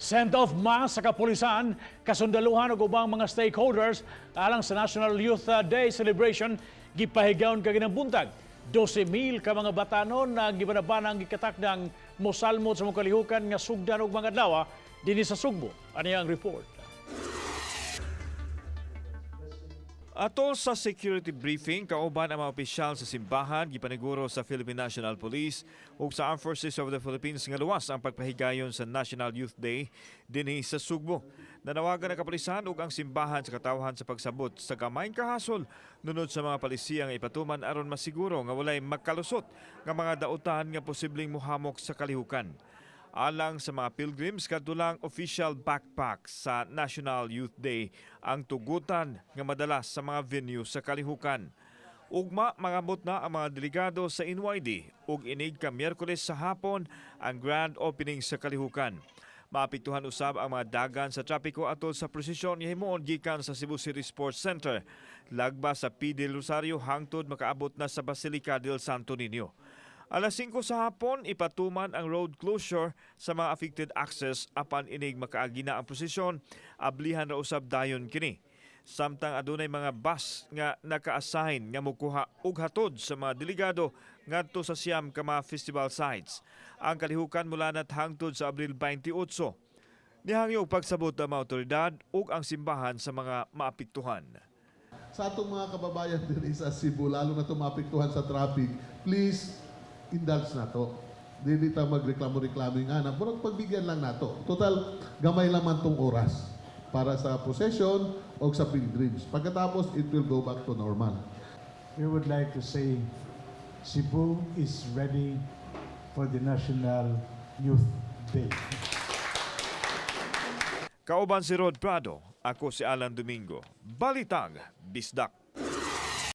Send-off mass sa kapulisan, kasundaluhan ug ubang mga stakeholders alang sa National Youth Day celebration gipahigayon kag ng buntag. 12,000 ka mga batanon na gibanabanang gikatakdang mosalmot sa mga kalihukan nga sugdan og mga adlaw dinhi sa Sugbo. Ano ang report? Atol sa security briefing, kauban ang mga opisyal sa simbahan, gipaniguro sa Philippine National Police ug sa Armed Forces of the Philippines nga luwas ang pagpahigayon sa National Youth Day dinhi sa Sugbo. Nanawagan ang kapulisan ug ang simbahan sa katawhan sa pagsabot sa gamayng kahasol nunod sa mga palisiya nga ipatuman aron masiguro nga walay magkalusot nga mga dautan nga posibleng mohamok sa kalihukan. Alang sa mga pilgrims, kadulang official backpack sa National Youth Day ang tugutan nga madalas sa mga venue sa kalihukan. Ugma, mangabot na ang mga delegado sa NYD ug inig ka Miyerkules sa hapon ang grand opening sa kalihukan. Maapektuhan usab ang mga dagan sa trapiko atol sa prosesyon nga himuon gikan sa Cebu City Sports Center, lagba sa P. del Rosario hangtod makaabot na sa Basilica del Santo Niño. Alas 5 sa hapon, ipatuman ang road closure sa mga affected access apan inig makaagina ang prosesyon, ablihan ra usab dayon kini. Samtang adunay mga bus nga naka-assign nga mokuha og hatod sa mga delegado ngadto sa siyam ka mga festival sites. Ang kalihukan mula na hangtod sa Abril 28. Nihangyo pagsabot ang mga otoridad ug ang simbahan sa mga maapektuhan. Sa atong mga kababayan din sa Cebu, lalo na tumapektuhan sa traffic, please indulge na to. Dili ta magreklamo-reklamo nga na, pero pagbigyan lang nato. Total, gamay laman tong oras para sa procession o sa pilgrims. Pagkatapos, it will go back to normal. We would like to say Cebu is ready for the National Youth Day. Kauban si Rod Prado, ako si Alan Domingo. Balitang Bisdak.